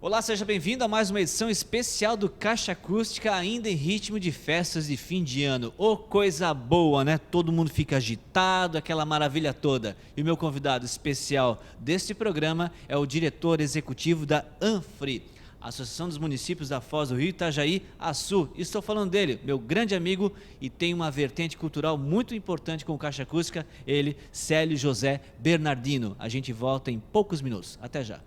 Olá, seja bem-vindo a mais uma edição especial do Caixa Acústica, ainda em ritmo de festas de fim de ano. Ô, coisa boa, né? Todo mundo fica agitado, aquela maravilha toda. E o meu convidado especial deste programa é o diretor executivo da ANFRE, Associação dos Municípios da Foz do Rio Itajaí, ASU. Estou falando dele, meu grande amigo, e tem uma vertente cultural muito importante com o Caixa Acústica, ele, Célio José Bernardino. A gente volta em poucos minutos. Até já.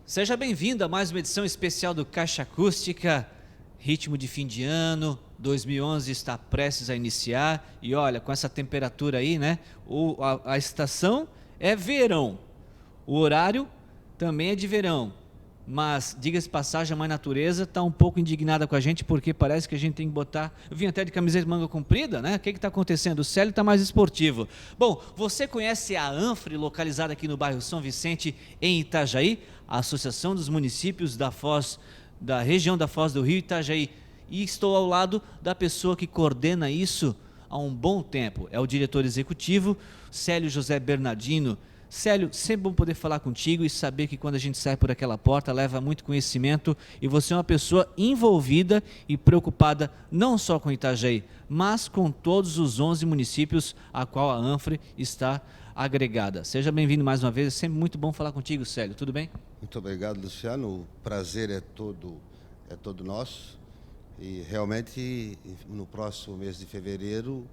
Seja bem-vindo a mais uma edição especial do Caixa Acústica, ritmo de fim de ano, 2011 está prestes a iniciar e olha, com essa temperatura aí, né, a estação é verão, o horário também é de verão, mas diga-se passagem, a mãe natureza está um pouco indignada com a gente porque parece que a gente tem que botar, eu vim até de camiseta de manga comprida, né, o que está acontecendo? O Célio está mais esportivo. Bom, você conhece a ANFRE, localizada aqui no bairro São Vicente, em Itajaí? A Associação dos Municípios da Foz, da região da Foz do Rio Itajaí. E estou ao lado da pessoa que coordena isso há um bom tempo. É o diretor executivo, Célio José Bernardino. Célio, sempre bom poder falar contigo e saber que quando a gente sai por aquela porta, leva muito conhecimento e você é uma pessoa envolvida e preocupada não só com Itajaí, mas com todos os 11 municípios a qual a ANFRE está agregada. Seja bem-vindo mais uma vez, é sempre muito bom falar contigo, Célio. Tudo bem? Muito obrigado, Luciano. O prazer é todo nosso. E realmente, no próximo mês de fevereiro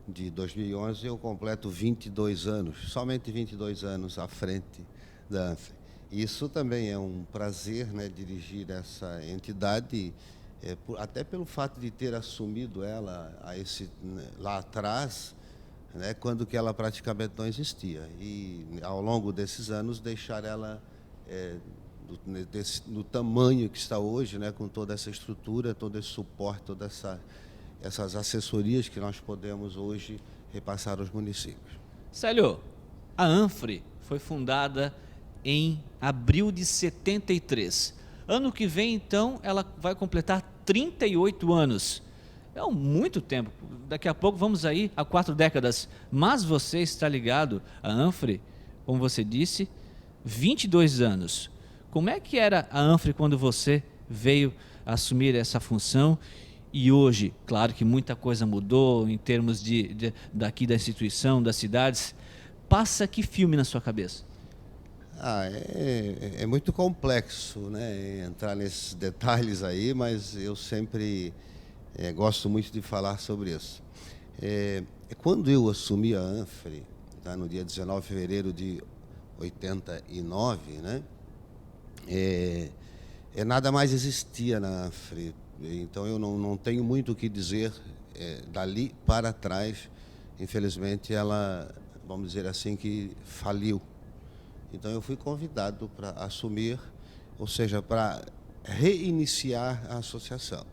de 2011, eu completo 22 anos, somente 22 anos à frente da ANFRE. Isso também é um prazer, né, dirigir essa entidade, até pelo fato de ter assumido ela lá atrás, né, quando que ela praticamente não existia. E, ao longo desses anos, deixar ela no tamanho que está hoje, né, com toda essa estrutura, todo esse suporte, todas essas assessorias que nós podemos hoje repassar aos municípios. Célio, a ANFRE foi fundada em abril de 73. Ano que vem, então, ela vai completar 38 anos. É muito tempo. Daqui a pouco vamos aí a 4 décadas. Mas você está ligado à ANFRE, como você disse, 22 anos. Como é que era a ANFRE quando você veio assumir essa função? E hoje, claro que muita coisa mudou em termos daqui da instituição, das cidades. Passa que filme na sua cabeça? É muito complexo, né, entrar nesses detalhes aí, mas eu sempre gosto muito de falar sobre isso. Quando eu assumi a ANFRE, tá, no dia 19 de fevereiro de 89, né, nada mais existia na ANFRE. Então eu não tenho muito o que dizer dali para trás. Infelizmente ela, vamos dizer assim, que faliu. Então eu fui convidado para assumir, ou seja, para reiniciar a associação.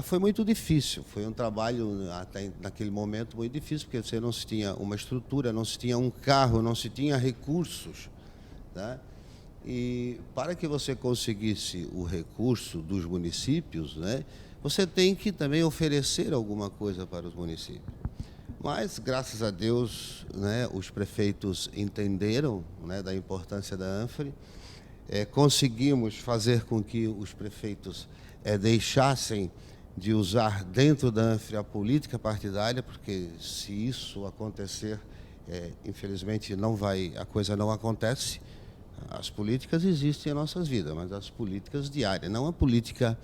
Foi muito difícil, foi um trabalho até naquele momento muito difícil, porque você não se tinha uma estrutura, não se tinha um carro, não se tinha recursos, tá? E para que você conseguisse o recurso dos municípios, né, você tem que também oferecer alguma coisa para os municípios. Mas, graças a Deus, né, os prefeitos entenderam, né, da importância da ANFRE, conseguimos fazer com que os prefeitos deixassem de usar dentro da ANFRE a política partidária, porque se isso acontecer, infelizmente a coisa não acontece. As políticas existem em nossas vidas, mas as políticas diárias, não a política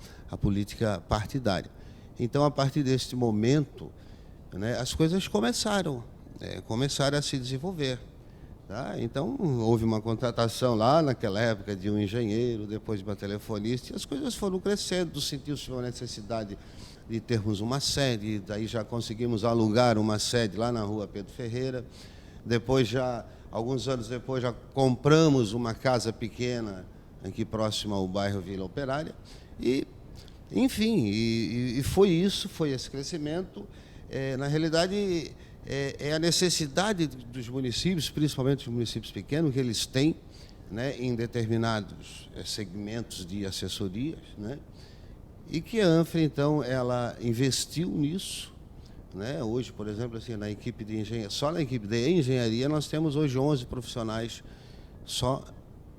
partidária. Então, a partir deste momento, né, as coisas começaram a se desenvolver. Tá? Então, houve uma contratação lá naquela época de um engenheiro, depois de uma telefonista, e as coisas foram crescendo, sentiu-se uma necessidade de termos uma sede, daí já conseguimos alugar uma sede lá na rua Pedro Ferreira, depois alguns anos depois já compramos uma casa pequena aqui próxima ao bairro Vila Operária e, enfim, e foi isso, foi esse crescimento. Na realidade, a necessidade dos municípios, principalmente os municípios pequenos, que eles têm, né, em determinados segmentos de assessorias, né, e que a ANFRE, então, ela investiu nisso, né? Hoje, por exemplo, assim, na equipe de engenharia, só na equipe de engenharia, nós temos hoje 11 profissionais só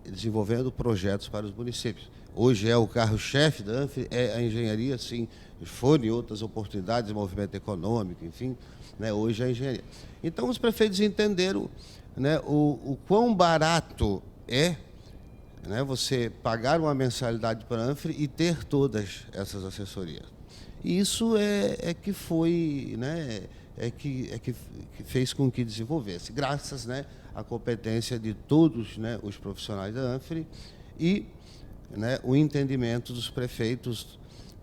desenvolvendo projetos para os municípios. Hoje é o carro-chefe da ANFRE, é a engenharia, sim, foram outras oportunidades, movimento econômico, enfim, né? Hoje é a engenharia. Então, os prefeitos entenderam, né, o quão barato é, né, você pagar uma mensalidade para a ANFRE e ter todas essas assessorias. E isso que foi, né, que fez com que desenvolvesse, graças, né, à competência de todos, né, os profissionais da ANFRE e, né, o entendimento dos prefeitos,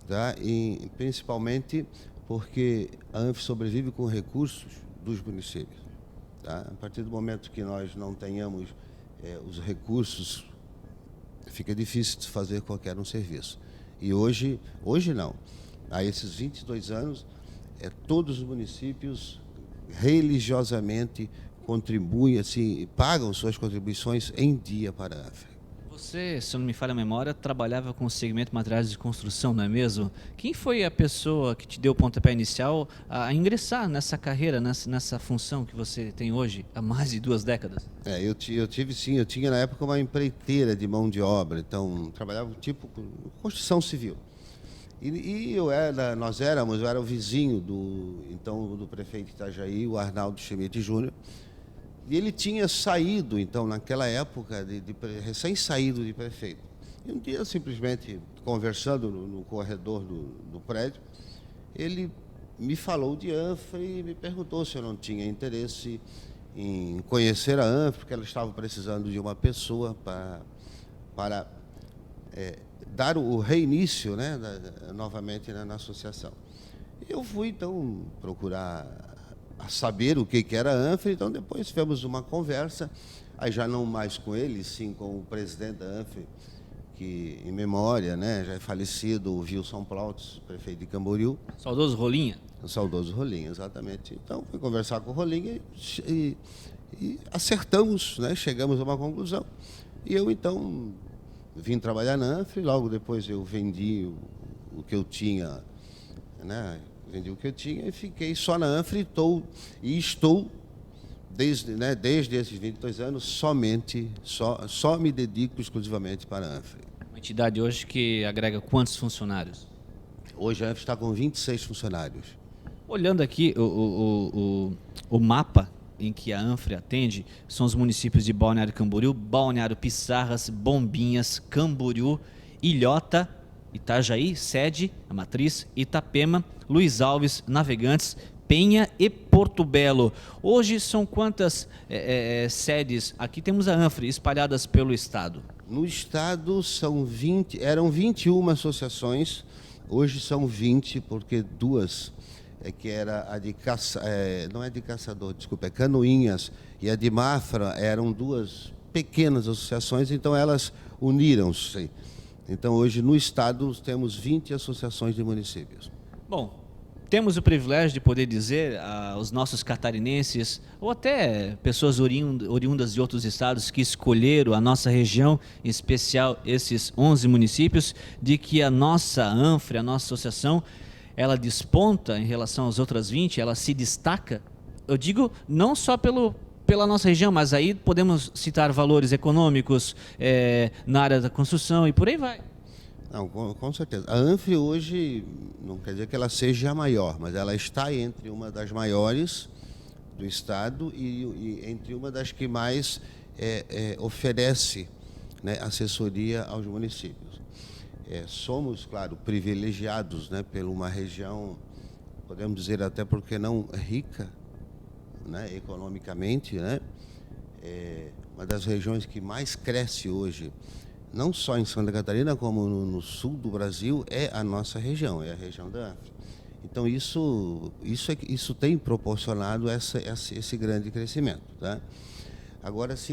tá? E principalmente porque a ANFRE sobrevive com recursos dos municípios. Tá? A partir do momento que nós não tenhamos os recursos, fica difícil de fazer qualquer um serviço. E hoje não. Há esses 22 anos, todos os municípios religiosamente contribuem, assim, pagam suas contribuições em dia para a ANFRE. Você, se eu não me falha a memória, trabalhava com o segmento de materiais de construção, não é mesmo? Quem foi a pessoa que te deu o pontapé inicial a ingressar nessa carreira, nessa função que você tem hoje, há mais de 2 décadas? Eu tive sim, eu tinha na época uma empreiteira de mão de obra, então trabalhava tipo com construção civil. Eu era o vizinho do prefeito de Itajaí, o Arnaldo Schmidt Júnior. E ele tinha saído, então, naquela época, recém-saído de prefeito. E um dia, simplesmente, conversando no corredor do prédio, ele me falou de ANFRE e me perguntou se eu não tinha interesse em conhecer a ANFRE, porque ela estava precisando de uma pessoa para dar o reinício, né, novamente na associação. Eu fui, então, procurar a saber o que era a ANFRE, então depois tivemos uma conversa, aí já não mais com ele, sim com o presidente da ANFRE, que em memória, né, já é falecido, o Wilson Plautz, prefeito de Camboriú. Saudoso Rolinha? O saudoso Rolinha, exatamente. Então, fui conversar com o Rolinha e acertamos, né, chegamos a uma conclusão. E eu, então, vim trabalhar na ANFRE, logo depois eu vendi o que eu tinha, né, vendi o que eu tinha e fiquei só na ANFRE e estou desde esses 22 anos, só me dedico exclusivamente para a ANFRE. Uma entidade hoje que agrega quantos funcionários? Hoje a ANFRE está com 26 funcionários. Olhando aqui o mapa em que a ANFRE atende, são os municípios de Balneário Camboriú, Balneário Pissarras, Bombinhas, Camboriú, Ilhota, Itajaí, sede, a matriz, Itapema, Luiz Alves, Navegantes, Penha e Porto Belo. Hoje são quantas sedes? Aqui temos a ANFRE espalhadas pelo estado. No estado eram 21 associações, hoje são 20, porque duas, que era a de não é de caçador, desculpa, é Canoinhas, e a de Mafra, eram duas pequenas associações, então elas uniram-se. Então, hoje, no estado, temos 20 associações de municípios. Bom, temos o privilégio de poder dizer aos nossos catarinenses, ou até pessoas oriundas de outros estados que escolheram a nossa região, em especial esses 11 municípios, de que a nossa ANFRE, a nossa associação, ela desponta em relação às outras 20, ela se destaca. Eu digo não só pela nossa região, mas aí podemos citar valores econômicos na área da construção e por aí vai. Não, com certeza. A ANFRE hoje, não quer dizer que ela seja a maior, mas ela está entre uma das maiores do estado e entre uma das que mais oferece, né, assessoria aos municípios. Somos, claro, privilegiados, né, por uma região, podemos dizer até porque não rica, né, economicamente, né, uma das regiões que mais cresce hoje, não só em Santa Catarina, como no sul do Brasil, é a nossa região, é a região da ANFRE. Então, isso tem proporcionado esse grande crescimento. Tá? Agora, assim,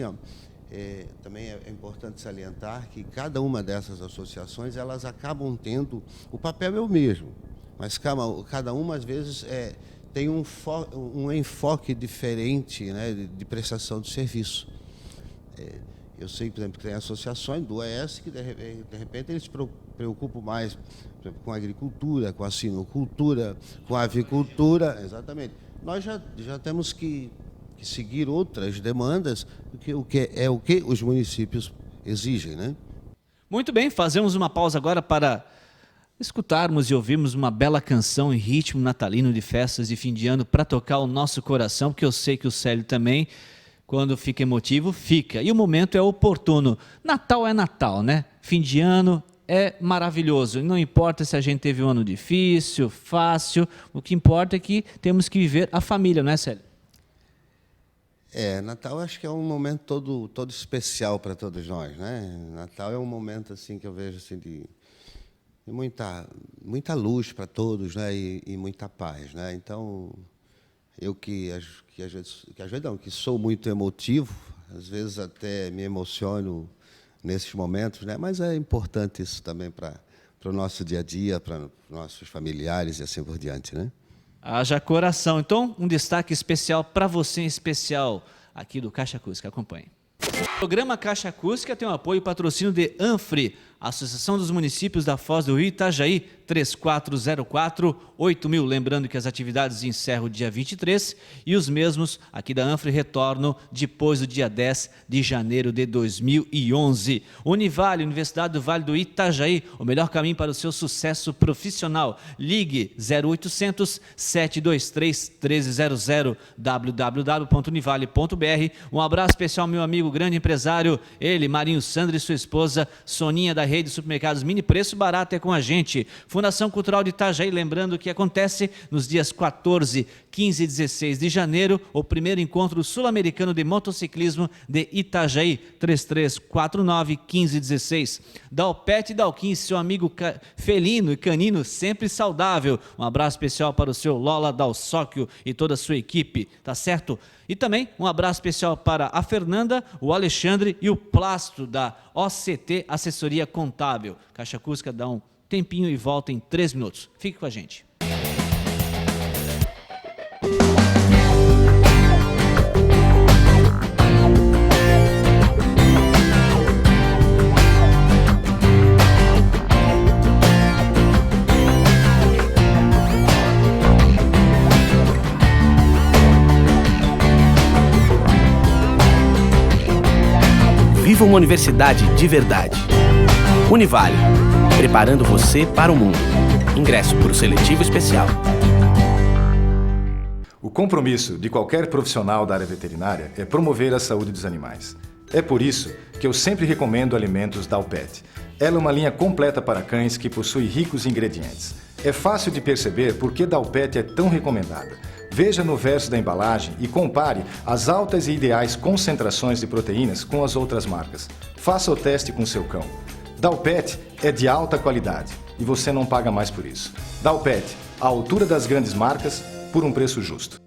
também é importante salientar que cada uma dessas associações, elas acabam tendo, o papel é o mesmo, mas cada uma, às vezes, tem um enfoque diferente, né, de prestação de serviço. Eu sei, por exemplo, que tem associações do OAS que, de repente, eles preocupo mais, por exemplo, com a agricultura, com a sinocultura, com a avicultura, exatamente. Nós já temos que seguir outras demandas, o que os municípios exigem, né? Muito bem, fazemos uma pausa agora para escutarmos e ouvirmos uma bela canção em ritmo natalino de festas de fim de ano para tocar o nosso coração, porque eu sei que o Célio também, quando fica emotivo, fica. E o momento é oportuno. Natal é Natal, né? Fim de ano é maravilhoso. Não importa se a gente teve um ano difícil, fácil, o que importa é que temos que viver a família, não é, Célio? Natal acho que é um momento todo especial para todos nós, né? Natal é um momento assim que eu vejo assim de muita luz para todos, né? E muita paz, né? Então eu que sou muito emotivo, às vezes até me emociono nesses momentos, né? Mas é importante isso também para o nosso dia a dia, para nossos familiares e assim por diante, né? Haja coração. Então, um destaque especial para você, em especial aqui do Caixa Acústica. Acompanhe. O programa Caixa Acústica tem o apoio e patrocínio de ANFRE, Associação dos Municípios da Foz do Rio Itajaí, 3404-8000. Lembrando que as atividades encerram o dia 23 e os mesmos aqui da ANFRE retornam depois do dia 10 de janeiro de 2011. Univale, Universidade do Vale do Itajaí, o melhor caminho para o seu sucesso profissional. Ligue 0800 723 1300 www.univale.br. Um abraço especial ao meu amigo grande empresário, ele, Marinho Sandro e sua esposa, Soninha da Rede de Supermercados Mini Preço Barato é com a gente. Fundação Cultural de Itajaí, lembrando que acontece nos dias 14, 15 e 16 de janeiro, o primeiro encontro sul-americano de motociclismo de Itajaí, 3349-1516. Dalpet e Dalquim, seu amigo felino e canino, sempre saudável. Um abraço especial para o seu Lola Dalsóquio e toda a sua equipe, tá certo? E também um abraço especial para a Fernanda, o Alexandre e o Plasto da OCT Assessoria Contábil. Caixa Acústica dá um tempinho e volta em 3 minutos. Fique com a gente. Viva uma universidade de verdade. Univale, preparando você para o mundo. Ingresso por seletivo especial. O compromisso de qualquer profissional da área veterinária é promover a saúde dos animais. É por isso que eu sempre recomendo alimentos Dalpet. Ela é uma linha completa para cães que possui ricos ingredientes. É fácil de perceber por que Dalpet é tão recomendada. Veja no verso da embalagem e compare as altas e ideais concentrações de proteínas com as outras marcas. Faça o teste com seu cão. Dalpet é de alta qualidade e você não paga mais por isso. Dalpet, à altura das grandes marcas, por um preço justo.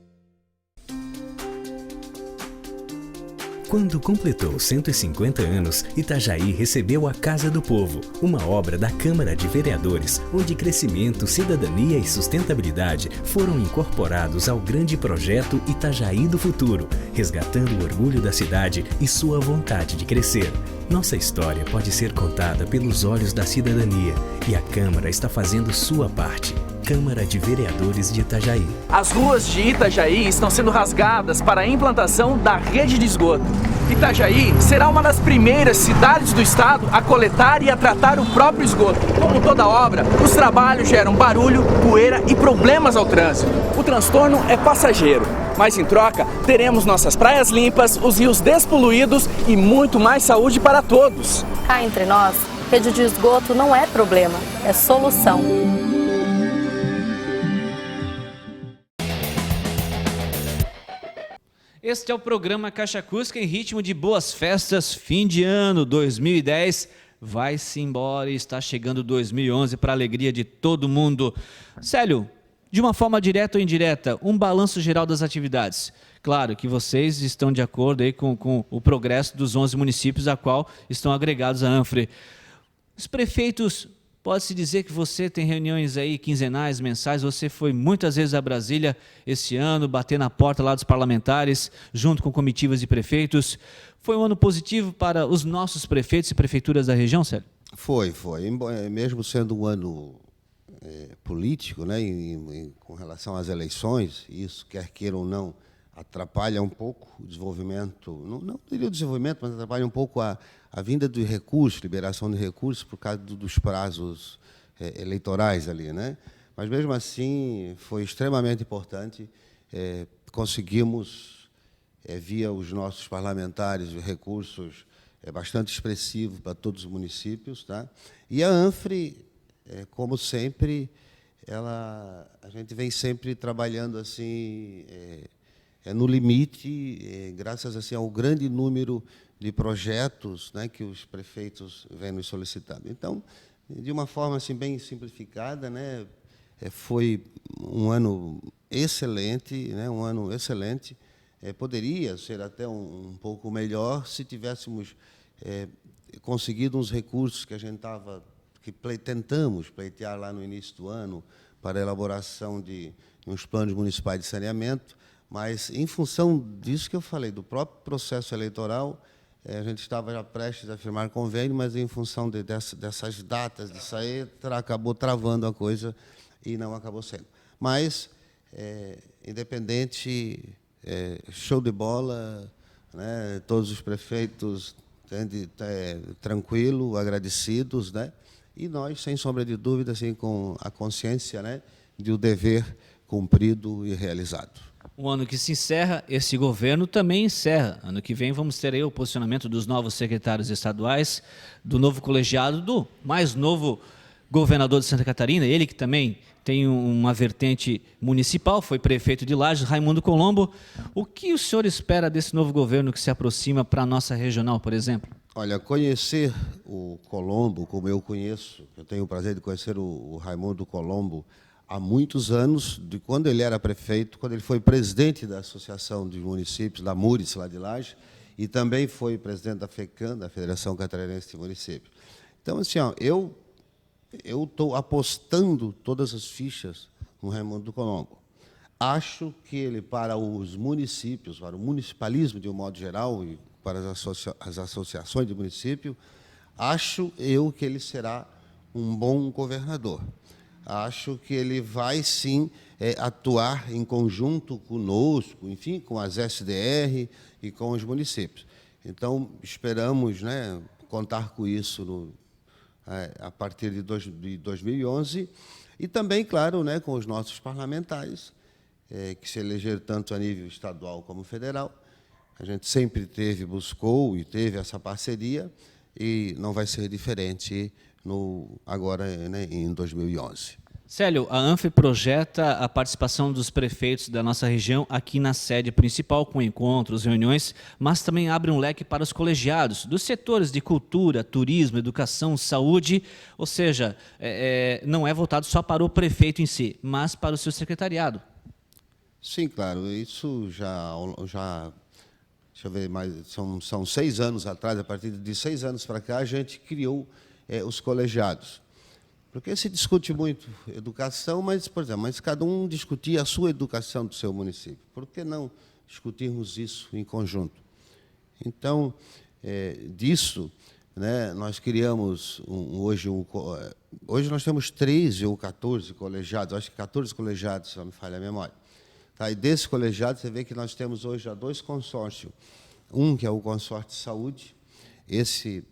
Quando completou 150 anos, Itajaí recebeu a Casa do Povo, uma obra da Câmara de Vereadores, onde crescimento, cidadania e sustentabilidade foram incorporados ao grande projeto Itajaí do Futuro, resgatando o orgulho da cidade e sua vontade de crescer. Nossa história pode ser contada pelos olhos da cidadania e a Câmara está fazendo sua parte. Câmara de Vereadores de Itajaí. As ruas de Itajaí estão sendo rasgadas para a implantação da rede de esgoto. Itajaí será uma das primeiras cidades do estado a coletar e a tratar o próprio esgoto. Como toda obra, os trabalhos geram barulho, poeira e problemas ao trânsito. O transtorno é passageiro, mas em troca teremos nossas praias limpas, os rios despoluídos e muito mais saúde para todos. Cá entre nós, rede de esgoto não é problema, é solução. Este é o programa Caixa Acústica em ritmo de boas festas, fim de ano 2010. Vai-se embora e está chegando 2011 para a alegria de todo mundo. Célio, de uma forma direta ou indireta, um balanço geral das atividades. Claro que vocês estão de acordo aí com o progresso dos 11 municípios a qual estão agregados à ANFRE. Os prefeitos, pode-se dizer que você tem reuniões aí quinzenais, mensais, você foi muitas vezes a Brasília esse ano, bater na porta lá dos parlamentares, junto com comitivas de prefeitos. Foi um ano positivo para os nossos prefeitos e prefeituras da região, Célio? Foi. Mesmo sendo um ano político, né, com relação às eleições, isso, quer queira ou não, atrapalha um pouco o desenvolvimento, não diria o desenvolvimento, mas atrapalha um pouco a vinda de recursos, liberação de recursos, por causa dos prazos eleitorais ali, né? Mas, mesmo assim, foi extremamente importante. Conseguimos, via os nossos parlamentares, recursos bastante expressivos para todos os municípios. Tá? E a ANFRE, como sempre, a gente vem sempre trabalhando assim, no limite, graças assim, ao grande número de projetos, né, que os prefeitos vêm nos solicitando. Então, de uma forma assim, bem simplificada, né, foi um ano excelente, né, um ano excelente. Poderia ser até um pouco melhor se tivéssemos conseguido uns recursos que a gente tentamos pleitear lá no início do ano para a elaboração de uns planos municipais de saneamento, mas, em função disso que eu falei, do próprio processo eleitoral, a gente estava já prestes a firmar convênio, mas, em função dessas datas de sair, acabou travando a coisa e não acabou sendo. Mas, independente, show de bola, né, todos os prefeitos tranquilo, agradecidos, né? E nós, sem sombra de dúvida, assim, com a consciência, né, de o dever cumprido e realizado. O ano que se encerra, esse governo também encerra. Ano que vem vamos ter aí o posicionamento dos novos secretários estaduais, do novo colegiado, do mais novo governador de Santa Catarina, ele que também tem uma vertente municipal, foi prefeito de Lages, Raimundo Colombo. O que o senhor espera desse novo governo que se aproxima para a nossa regional, por exemplo? Olha, conhecer o Colombo, como eu conheço, eu tenho o prazer de conhecer o Raimundo Colombo há muitos anos, de quando ele era prefeito, quando ele foi presidente da Associação de Municípios, da MURIS, lá de Lages, e também foi presidente da FECAM, da Federação Catarinense de Municípios. Então, assim, ó, eu estou apostando todas as fichas no Raimundo Colombo. Acho que ele, para os municípios, para o municipalismo de um modo geral, e para as associações de município, acho eu que ele será um bom governador. Acho que ele vai, sim, atuar em conjunto conosco, enfim, com as SDR e com os municípios. Então, esperamos, né, contar com isso a partir de 2011, e também, claro, né, com os nossos parlamentares, que se elegeram tanto a nível estadual como federal. A gente sempre buscou e teve essa parceria, e não vai ser diferente agora, né, em 2011. Célio, a ANFRE projeta a participação dos prefeitos da nossa região aqui na sede principal, com encontros, reuniões, mas também abre um leque para os colegiados, dos setores de cultura, turismo, educação, saúde, ou seja, não é voltado só para o prefeito em si, mas para o seu secretariado. Sim, claro, isso já deixa eu ver, são 6 anos atrás, a partir de 6 anos para cá, a gente criou os colegiados. Porque se discute muito educação, mas, por exemplo, cada um discutia a sua educação do seu município. Por que não discutirmos isso em conjunto? Então, disso, né, nós criamos hoje nós temos 13 ou 14 colegiados, acho que 14 colegiados, se não me falha a memória. Tá? E desse colegiado, você vê que nós temos hoje já 2 consórcios. Um que é o consórcio de saúde, esse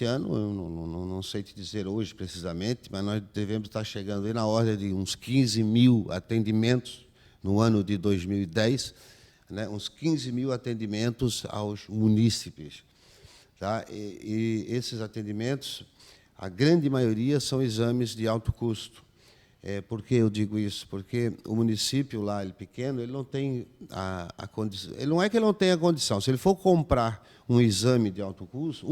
ano, eu não sei te dizer hoje precisamente, mas nós devemos estar chegando aí na ordem de uns 15 mil atendimentos no ano de 2010, né, uns 15 mil atendimentos aos munícipes. Tá? E esses atendimentos, a grande maioria são exames de alto custo. Por que eu digo isso? Porque o município lá, ele pequeno, ele não tem a condição. Ele não é que ele não tenha a condição. Se ele for comprar um exame de alto custo,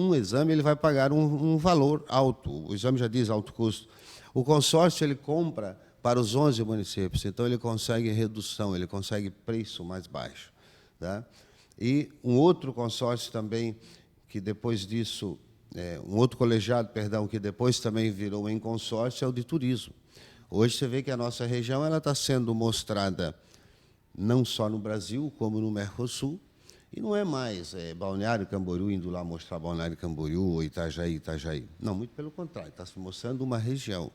ele vai pagar um valor alto. O exame já diz alto custo. O consórcio ele compra para os 11 municípios, então ele consegue redução, ele consegue preço mais baixo. Tá? E um outro consórcio também, que depois disso, um outro colegiado, perdão, que depois também virou em consórcio, é o de turismo. Hoje você vê que a nossa região está sendo mostrada não só no Brasil, como no Mercosul, E não é mais Balneário Camboriú indo lá mostrar Balneário Camboriú ou Itajaí. Não, muito pelo contrário, está se mostrando uma região.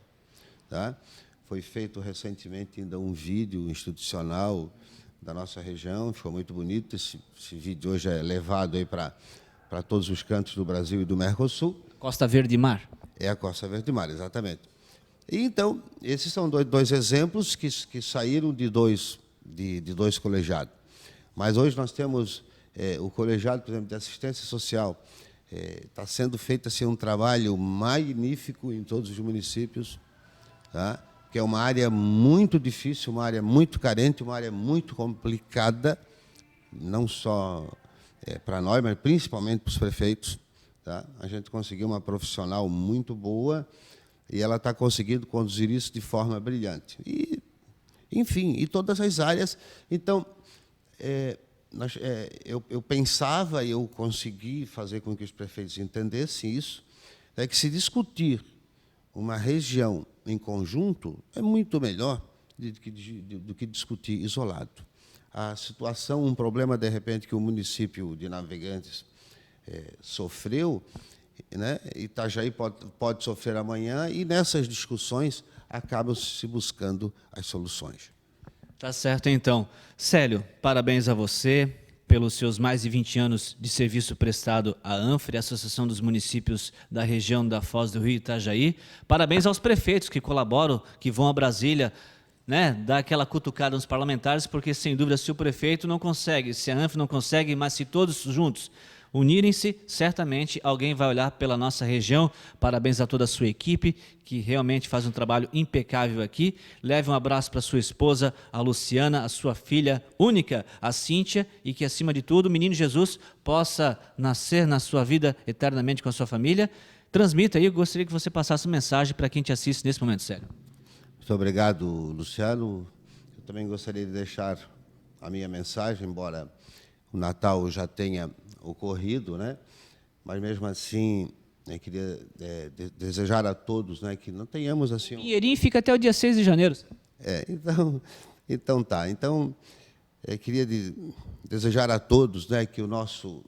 Tá? Foi feito recentemente ainda um vídeo institucional da nossa região, ficou muito bonito. Esse vídeo hoje é levado aí para todos os cantos do Brasil e do Mercosul. Costa Verde Mar. É a Costa Verde Mar, exatamente. E, então, esses são dois exemplos que saíram de dois colegiados. Mas hoje nós temos o colegiado, por exemplo, de assistência social. Está sendo feito assim, um trabalho magnífico em todos os municípios, tá? Que é uma área muito difícil, uma área muito carente, uma área muito complicada, não só para nós, mas principalmente para os prefeitos. Tá? A gente conseguiu uma profissional muito boa e ela está conseguindo conduzir isso de forma brilhante. E, enfim, em todas as áreas. Então, eu pensava e eu consegui fazer com que os prefeitos entendessem isso, que se discutir uma região em conjunto é muito melhor do que discutir isolado. A situação, um problema, de repente, que o município de Navegantes sofreu, né? Itajaí pode sofrer amanhã, e nessas discussões acabam se buscando as soluções. Tá certo, então. Célio, parabéns a você pelos seus mais de 20 anos de serviço prestado à ANFRE, Associação dos Municípios da Região da Foz do Rio Itajaí. Parabéns aos prefeitos que colaboram, que vão a Brasília, né, dar aquela cutucada nos parlamentares, porque, sem dúvida, se o prefeito não consegue, se a ANFRE não consegue, mas se todos juntos unirem-se, certamente alguém vai olhar pela nossa região. Parabéns a toda a sua equipe, que realmente faz um trabalho impecável aqui. Leve um abraço para sua esposa, a Luciana, a sua filha única, a Cíntia, e que, acima de tudo, o menino Jesus possa nascer na sua vida eternamente com a sua família. Transmita aí, eu gostaria que você passasse uma mensagem para quem te assiste nesse momento, Célio. Muito obrigado, Luciano. Eu também gostaria de deixar a minha mensagem, embora o Natal já tenha ocorrido, né? Mas mesmo assim, eu queria desejar a todos, né, que não tenhamos assim. Pinheirinho fica até o dia 6 de janeiro. Então tá. Então, eu queria desejar a todos, né, que o nosso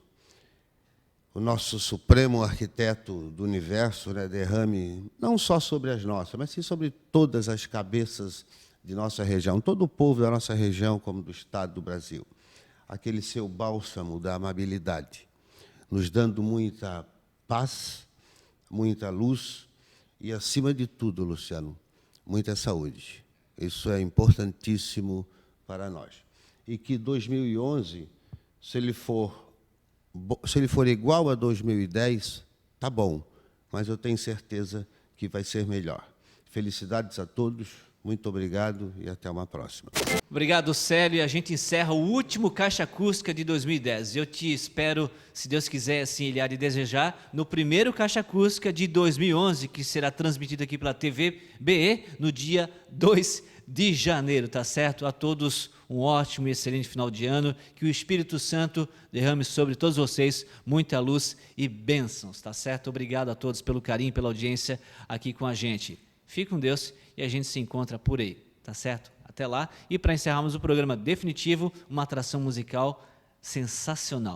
supremo arquiteto do universo, né, derrame não só sobre as nossas, mas sim sobre todas as cabeças de nossa região, todo o povo da nossa região, como do estado do Brasil. Aquele seu bálsamo da amabilidade, nos dando muita paz, muita luz e, acima de tudo, Luciano, muita saúde. Isso é importantíssimo para nós. E que 2011, se ele for igual a 2010, tá bom, mas eu tenho certeza que vai ser melhor. Felicidades a todos. Muito obrigado e até uma próxima. Obrigado, Célio. E a gente encerra o último Caixa Acústica de 2010. Eu te espero, se Deus quiser, assim ele há de desejar, no primeiro Caixa Acústica de 2011, que será transmitido aqui pela TV BE no dia 2 de janeiro, tá certo? A todos um ótimo e excelente final de ano. Que o Espírito Santo derrame sobre todos vocês muita luz e bênçãos, tá certo? Obrigado a todos pelo carinho, pela audiência aqui com a gente. Fique com Deus e a gente se encontra por aí, tá certo? Até lá. E para encerrarmos o programa definitivo, uma atração musical sensacional.